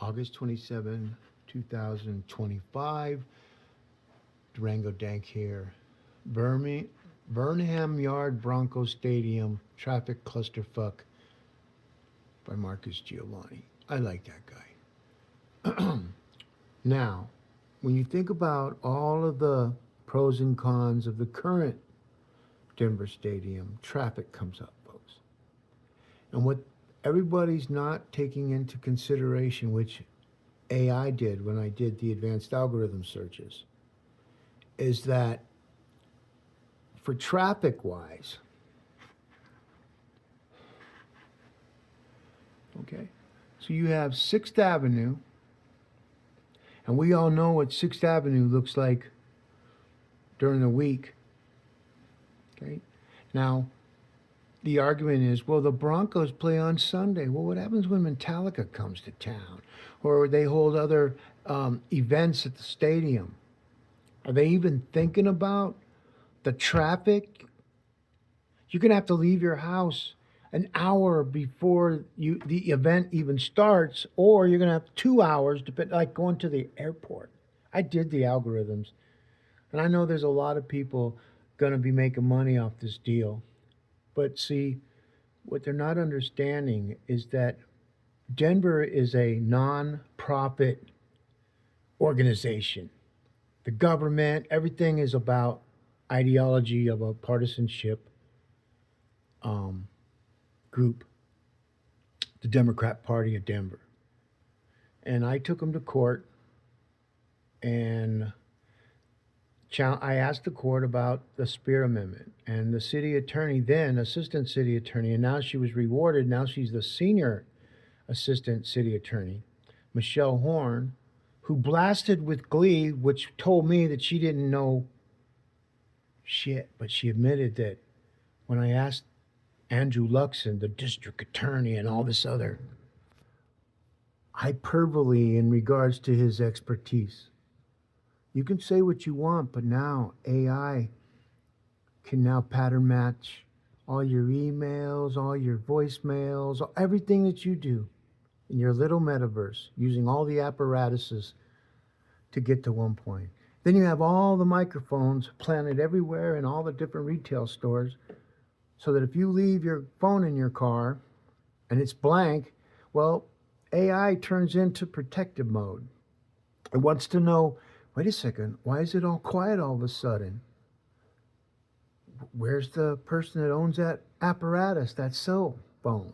August 27, 2025. Durango Dank here. Burnham Yard Broncos Stadium traffic clusterfuck by Marcus Giovanni. I like that guy. Now, when you think about all of the pros and cons of the current Denver Stadium, traffic comes up, folks. And what everybody's not taking into consideration, which AI did when I did the advanced algorithm searches, is that for traffic wise, okay, so you have 6th Avenue, and we all know what 6th Avenue looks like during the week. Okay, now the argument is, well, the Broncos play on Sunday. Well, what happens when Metallica comes to town, or they hold other events at the stadium? Are they even thinking about the traffic? You're gonna have to leave your house an hour before the event even starts, or you're gonna have 2 hours, like going to the airport. I did the algorithms, and I know there's a lot of people gonna be making money off this deal. But see, what they're not understanding is that Denver is a non-profit organization. The government, everything is about ideology of a partisanship group, the Democrat Party of Denver. And I took them to court, and I asked the court about the Spear Amendment. And the city attorney, then assistant city attorney, and now she was rewarded, now she's the senior assistant city attorney, Michelle Horn, who blasted with glee, which told me that she didn't know shit. But she admitted that when I asked Andrew Luxon, the district attorney, and all this other hyperbole in regards to his expertise, you can say what you want, but now AI can now pattern match all your emails, all your voicemails, everything that you do in your little metaverse using all the apparatuses to get to one point. Then you have all the microphones planted everywhere in all the different retail stores, so that if you leave your phone in your car and it's blank, well, AI turns into protective mode. It wants to know, wait a second, why is it all quiet all of a sudden? Where's the person that owns that apparatus, that cell phone?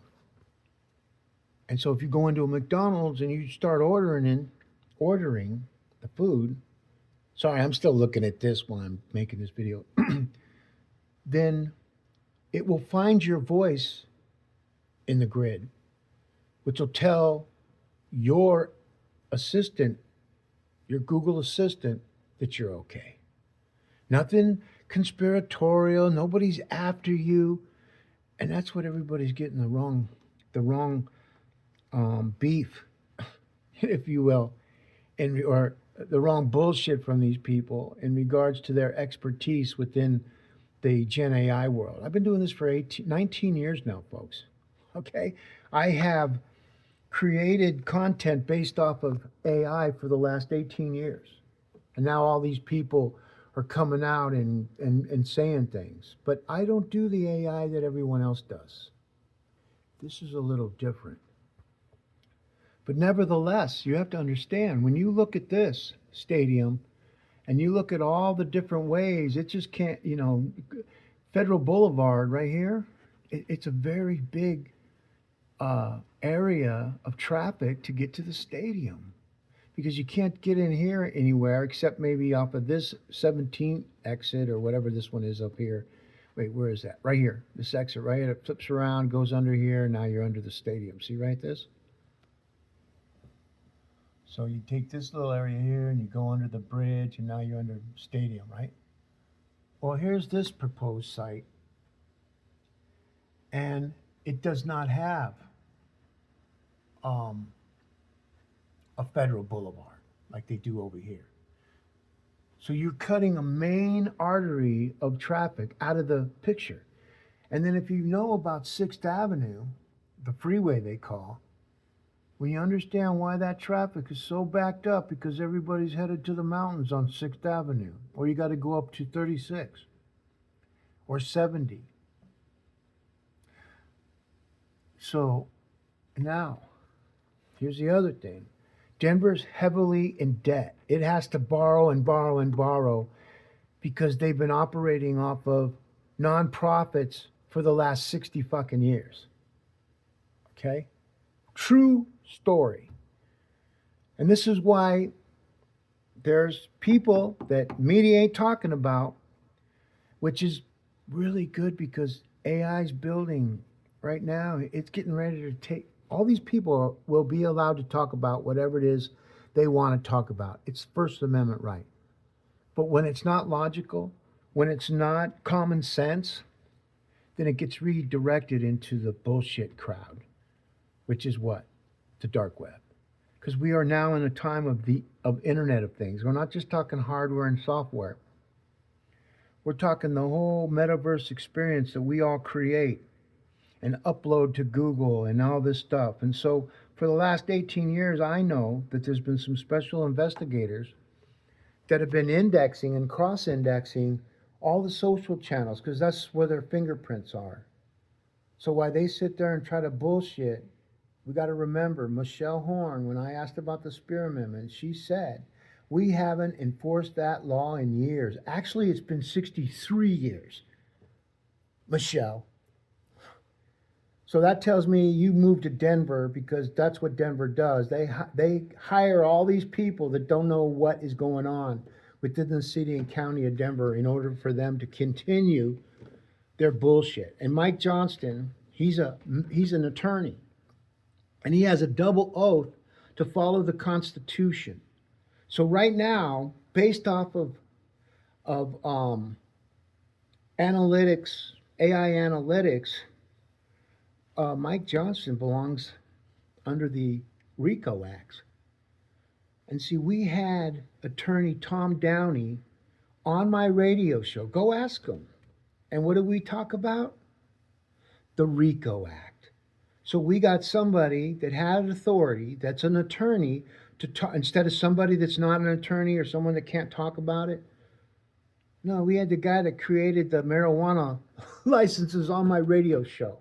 And so if you go into a McDonald's and you start ordering the food, sorry, I'm still looking at this while I'm making this video, then it will find your voice in the grid, which will tell your assistant, your Google Assistant, that you're okay. Nothing conspiratorial, nobody's after you. And that's what everybody's getting the wrong beef, if you will, or the wrong bullshit from these people in regards to their expertise within the Gen AI world. I've been doing this for 19 years now, folks. Okay? I have created content based off of AI for the last 18 years. And now all these people are coming out and saying things. But I don't do the AI that everyone else does. This is a little different. But nevertheless, you have to understand, when you look at this stadium and you look at all the different ways, it just can't, Federal Boulevard right here, it's a very big area of traffic to get to the stadium, because you can't get in here anywhere except maybe off of this 17th exit or whatever this one is up here. Wait, where is that? Right here. This exit right here. It flips around, goes under here. Now you're under the stadium. See right this? So you take this little area here and you go under the bridge, and now you're under stadium, right? Well, here's this proposed site, and it does not have a federal boulevard like they do over here. So you're cutting a main artery of traffic out of the picture. And then if you know about 6th Avenue, the freeway they call, When you understand why that traffic is so backed up, because everybody's headed to the mountains on 6th Avenue, or you got to go up to 36 or 70. So now, here's the other thing. Denver's heavily in debt. It has to borrow and borrow and borrow because they've been operating off of nonprofits for the last 60 fucking years. Okay? True story. And this is why there's people that media ain't talking about, which is really good because AI's building right now. It's getting ready to take all these people will be allowed to talk about whatever it is they want to talk about. It's First Amendment right. But when it's not logical, when it's not common sense, then it gets redirected into the bullshit crowd, which is what? The dark web. Because we are now in a time of Internet of Things. We're not just talking hardware and software. We're talking the whole metaverse experience that we all create and upload to Google and all this stuff. And so for the last 18 years, I know that there's been some special investigators that have been indexing and cross-indexing all the social channels because that's where their fingerprints are. So while they sit there and try to bullshit, we got to remember Michelle Horn, when I asked about the Spear Amendment, she said, we haven't enforced that law in years. Actually, it's been 63 years, Michelle. So that tells me you moved to Denver because that's what Denver does. They hire all these people that don't know what is going on within the city and county of Denver in order for them to continue their bullshit. And Mike Johnston, he's an attorney, and he has a double oath to follow the Constitution. So right now, based off of analytics, AI analytics, Mike Johnston belongs under the RICO Act. And see, we had attorney Tom Downey on my radio show. Go ask him. And what did we talk about? The RICO Act. So we got somebody that had authority, that's an attorney, to talk, instead of somebody that's not an attorney or someone that can't talk about it. No, we had the guy that created the marijuana licenses on my radio show.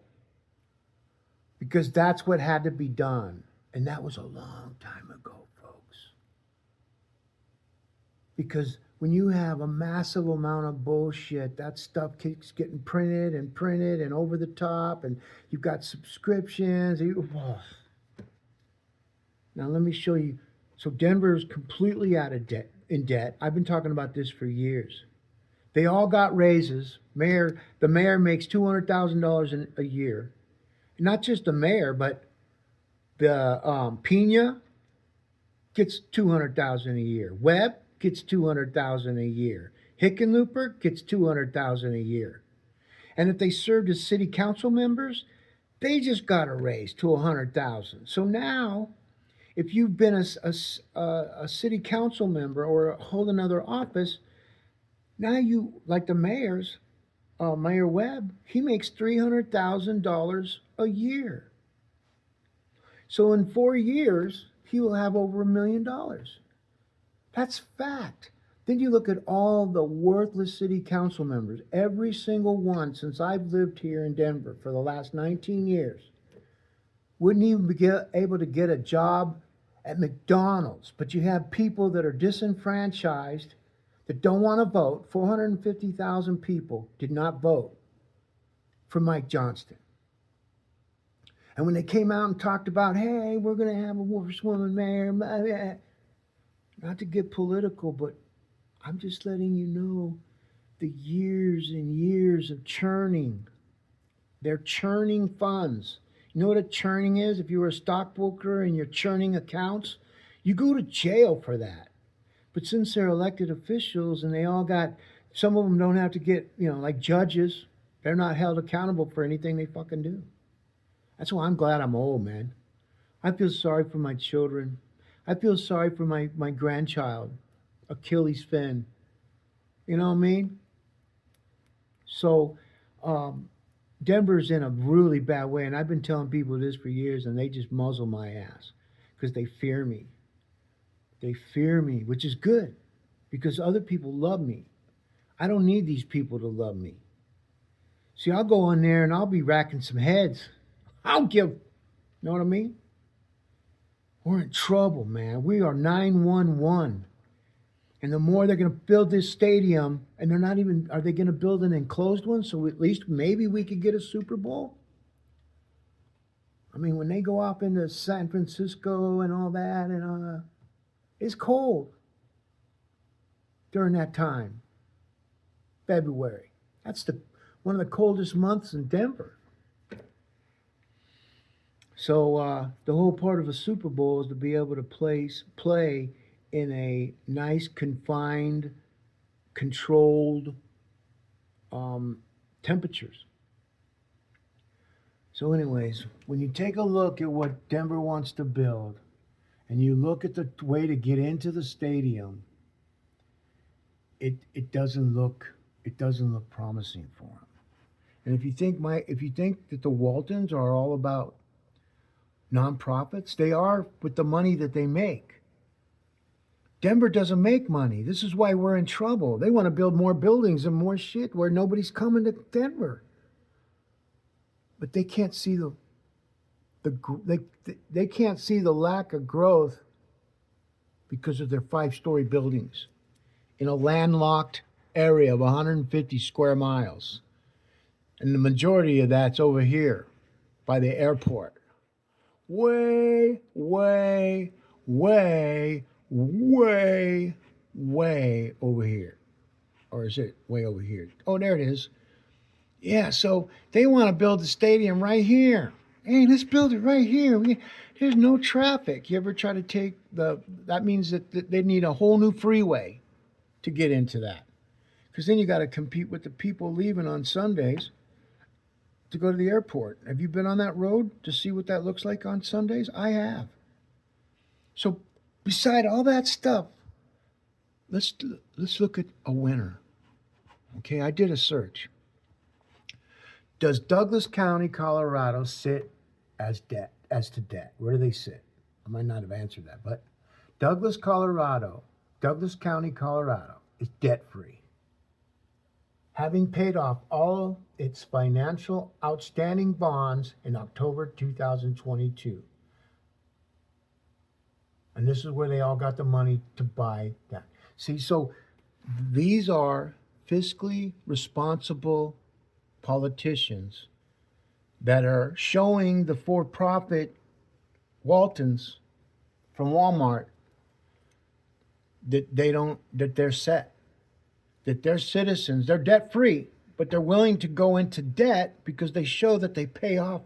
Because that's what had to be done. And that was a long time ago, folks. Because when you have a massive amount of bullshit, that stuff keeps getting printed and over the top, and you've got subscriptions. Now let me show you. So Denver is completely out of debt. In debt. I've been talking about this for years. They all got raises. The mayor makes $200,000 a year. Not just the mayor, but the Pena gets $200,000 a year. Webb gets $200,000 a year. Hickenlooper gets $200,000 a year. And if they served as city council members, they just got a raise to $100,000. So now, if you've been a city council member or hold another office, now you, like the mayor's, Mayor Webb, he makes $300,000 a year. So in 4 years, he will have over $1 million. That's fact. Then you look at all the worthless city council members, every single one since I've lived here in Denver for the last 19 years, wouldn't even be able to get a job at McDonald's. But you have people that are disenfranchised that don't want to vote. 450,000 people did not vote for Mike Johnston. And when they came out and talked about, hey, we're going to have a worst woman mayor, not to get political, but I'm just letting you know the years and years of churning. They're churning funds. You know what a churning is? If you were a stockbroker and you're churning accounts, you go to jail for that. But since they're elected officials and they all got, some of them don't have to get, like judges, they're not held accountable for anything they fucking do. That's why I'm glad I'm old, man. I feel sorry for my children. I feel sorry for my grandchild, Achilles Finn. You know what I mean? So Denver's in a really bad way, and I've been telling people this for years, and they just muzzle my ass. because they fear me. They fear me, which is good because other people love me. I don't need these people to love me. See, I'll go in there and I'll be racking some heads. I'll give, you know what I mean? We're in trouble, man. We are 911. And the more they're going to build this stadium, and they're not even, are they going to build an enclosed one so at least maybe we could get a Super Bowl? I mean, when they go off into San Francisco and all that, and it's cold during that time, February. That's one of the coldest months in Denver. So the whole part of a Super Bowl is to be able to play in a nice, confined, controlled temperatures. So, anyways, when you take a look at what Denver wants to build, and you look at the way to get into the stadium, it doesn't look promising for them. And if you think that the Waltons are all about nonprofits, they are with the money that they make. Denver doesn't make money. This is why we're in trouble. They want to build more buildings and more shit where nobody's coming to Denver. But they can't see they can't see the lack of growth because of their 5-story buildings in a landlocked area of 150 square miles. And the majority of that's over here by the airport. Way, way, way, way, way over here. Or is it way over here? Oh, there it is. Yeah, so they want to build the stadium right here. Hey, let's build it right here. There's no traffic. You ever try to take that means that they need a whole new freeway to get into that. Because then you got to compete with the people leaving on Sundays to go to the airport. Have you been on that road to see what that looks like on Sundays? I have. So beside all that stuff, let's look at a winner. Okay, I did a search. Does Douglas County, Colorado sit as to debt? Where do they sit? I might not have answered that, but Douglas County, Colorado is debt-free, having paid off all its financial outstanding bonds in October 2022. And this is where they all got the money to buy that. See, so these are fiscally responsible politicians that are showing the for-profit Waltons from Walmart that they're set, that they're citizens, they're debt-free, but they're willing to go into debt because they show that they pay off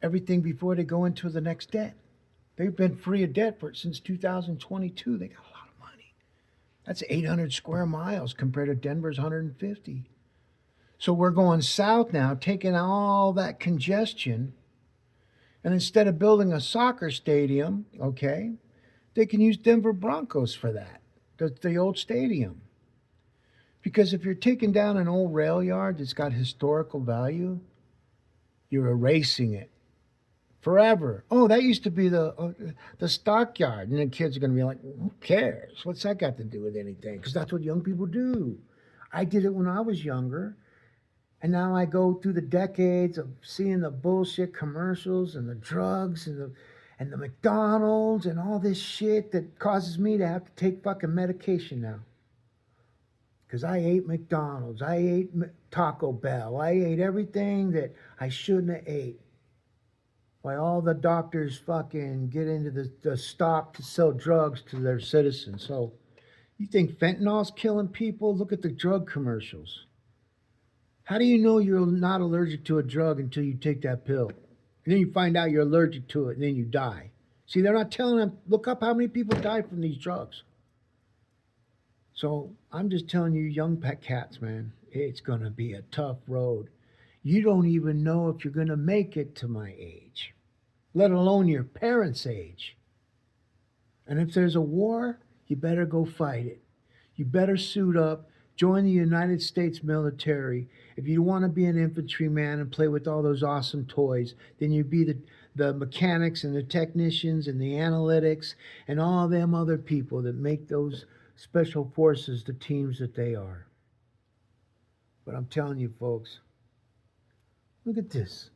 everything before they go into the next debt. They've been free of debt since 2022. They got a lot of money. That's 800 square miles compared to Denver's 150. So we're going south now, taking all that congestion, and instead of building a soccer stadium, okay, they can use Denver Broncos for that, the old stadium. Because if you're taking down an old rail yard that's got historical value, you're erasing it forever. Oh, that used to be the stockyard, and the kids are going to be like, who cares? What's that got to do with anything? Because that's what young people do. I did it when I was younger. And now I go through the decades of seeing the bullshit commercials and the drugs and the McDonald's and all this shit that causes me to have to take fucking medication now. Because I ate McDonald's, I ate Taco Bell, I ate everything that I shouldn't have ate. Why all the doctors fucking get into the stock to sell drugs to their citizens. So you think fentanyl's killing people? Look at the drug commercials. How do you know you're not allergic to a drug until you take that pill? And then you find out you're allergic to it and then you die. See, they're not telling them, look up how many people died from these drugs. So I'm just telling you, young pet cats, man, it's going to be a tough road. You don't even know if you're going to make it to my age, let alone your parents' age. And if there's a war, you better go fight it. You better suit up, join the United States military. If you want to be an infantryman and play with all those awesome toys, then you be the mechanics and the technicians and the analytics and all them other people that make those special forces the teams that they are. But I'm telling you, folks, look at this.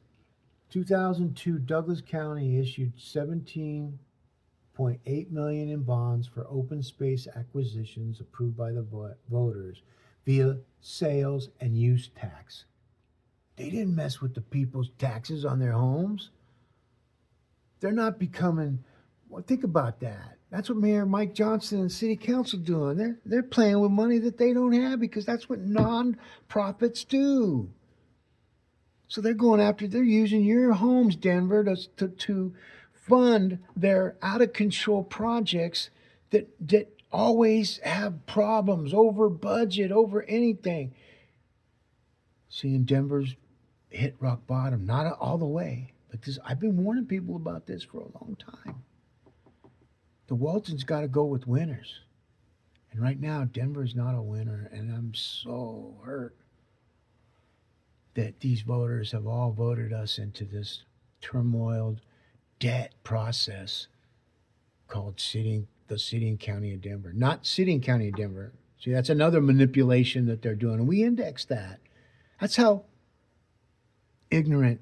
2002, Douglas County issued 17.8 million in bonds for open space acquisitions approved by the voters via sales and use tax. They didn't mess with the people's taxes on their homes. They're not becoming. Well, think about that. That's what Mayor Mike Johnston and City Council doing. They're playing with money that they don't have because that's what non-profits do. So they're going after. They're using your homes, Denver, to fund their out of control projects that always have problems, over budget, over anything. Seeing Denver's hit rock bottom, not all the way, but this. I've been warning people about this for a long time. The Waltons got to go with winners. And right now, Denver's not a winner. And I'm so hurt that these voters have all voted us into this turmoiled debt process called the city and county of Denver. Not city and county of Denver. See, that's another manipulation that they're doing. And we index that. That's how ignorant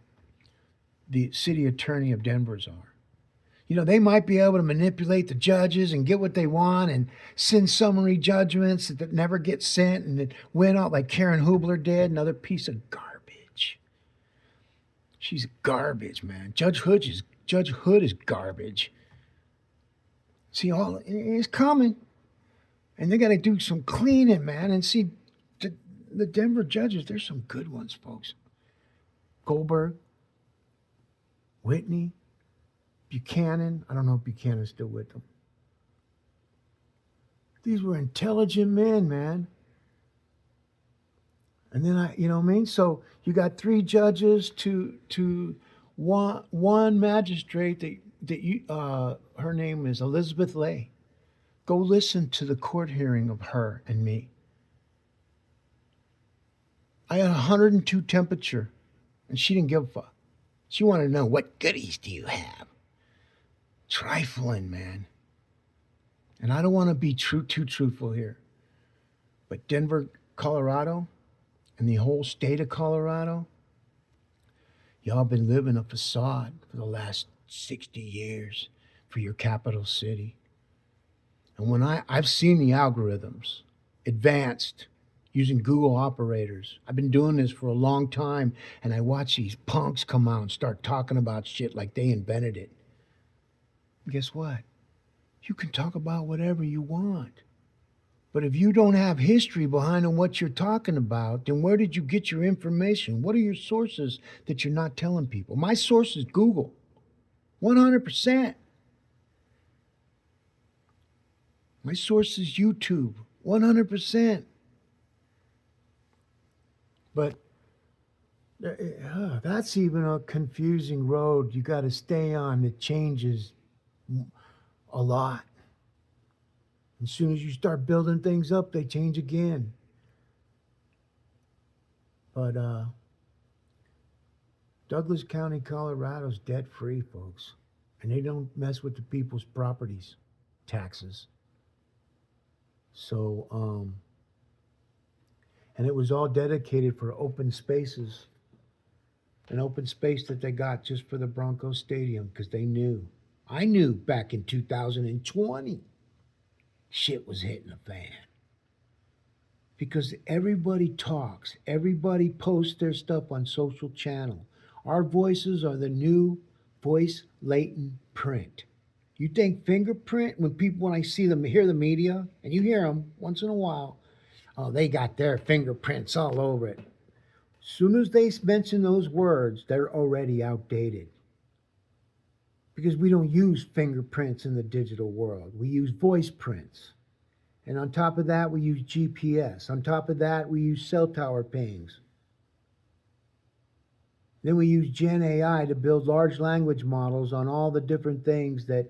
the city attorney of Denver's are. You know, they might be able to manipulate the judges and get what they want and send summary judgments that never get sent and then win out like Karen Hubler did, another piece of garbage. She's garbage, man. Judge Hood is garbage. See, all it's coming. And they got to do some cleaning, man. And see, the Denver judges, there's some good ones, folks. Goldberg, Whitney, Buchanan. I don't know if Buchanan's still with them. These were intelligent men, man. And then you know what I mean? So you got 3 judges to one magistrate that you her name is Elizabeth Lay. Go listen to the court hearing of her and me. I had 102 temperature, and she didn't give a fuck. She wanted to know, what goodies do you have? Trifling, man. And I don't want to be too truthful here, but Denver, Colorado, and the whole state of Colorado, y'all been living a facade for the last 60 years for your capital city. And when I've seen the algorithms advanced using Google operators. I've been doing this for a long time, and I watch these punks come out and start talking about shit like they invented it. And guess what? You can talk about whatever you want. But if you don't have history behind what you're talking about, then where did you get your information? What are your sources that you're not telling people? My source is Google, 100%. My source is YouTube, 100%. But that's even a confusing road you got to stay on. It changes a lot. As soon as you start building things up, they change again. But Douglas County, Colorado's debt-free, folks. And they don't mess with the people's properties, taxes. So, and it was all dedicated for open spaces. An open space that they got just for the Broncos stadium because they knew. I knew back in 2020 shit was hitting the fan. Because everybody talks. Everybody posts their stuff on social channel. Our voices are the new voice latent print. You think fingerprint, when I see them, hear the media, and you hear them once in a while, oh, they got their fingerprints all over it. As soon as they mention those words, they're already outdated. Because we don't use fingerprints in the digital world. We use voice prints. And on top of that, we use GPS. On top of that, we use cell tower pings. Then we use Gen AI to build large language models on all the different things that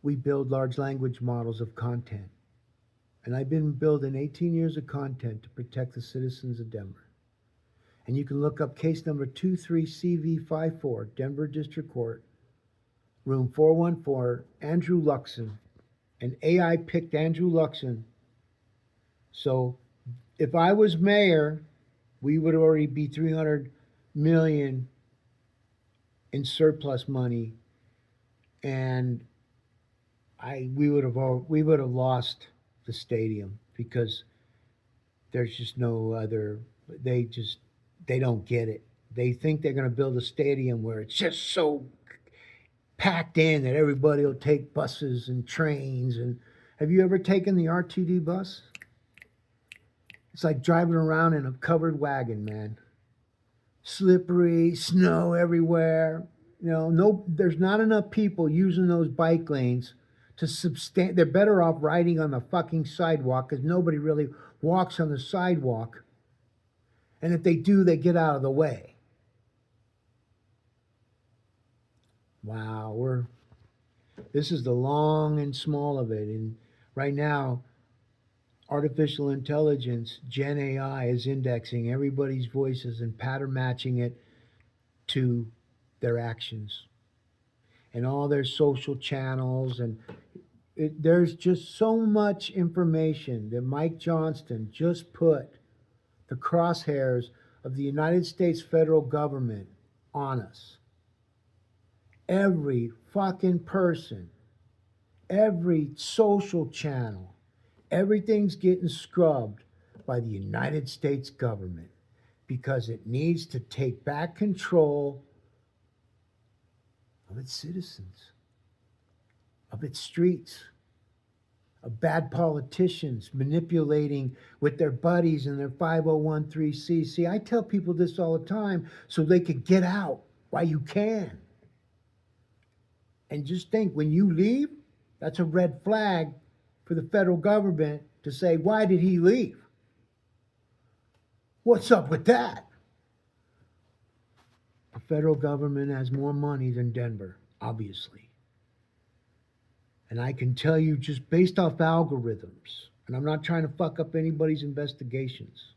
we build large language models of content. And I've been building 18 years of content to protect the citizens of Denver. And you can look up case number 23CV54, Denver District Court, room 414, Andrew Luxon. And AI picked Andrew Luxon. So if I was mayor, we would already be 300 million in surplus money, and we would have lost the stadium because there's just no other. They don't get it. They think they're going to build a stadium where it's just so packed in that everybody will take buses and trains. And have you ever taken the RTD bus? It's like driving around in a covered wagon, man. Slippery, snow everywhere. No, there's not enough people using those bike lanes to they're better off riding on the fucking sidewalk because nobody really walks on the sidewalk. And if they do, they get out of the way. Wow, this is the long and small of it. And right now, artificial intelligence, Gen AI, is indexing everybody's voices and pattern matching it to their actions and all their social channels. And there's just so much information that Mike Johnston just put the crosshairs of the United States federal government on us. Every fucking person, every social channel, everything's getting scrubbed by the United States government because it needs to take back control of its citizens, of its streets, of bad politicians manipulating with their buddies and their 5013C. See, I tell people this all the time so they could get out while you can. And just think, when you leave, that's a red flag for the federal government to say, why did he leave? What's up with that? The federal government has more money than Denver, obviously. And I can tell you, just based off algorithms, and I'm not trying to fuck up anybody's investigations,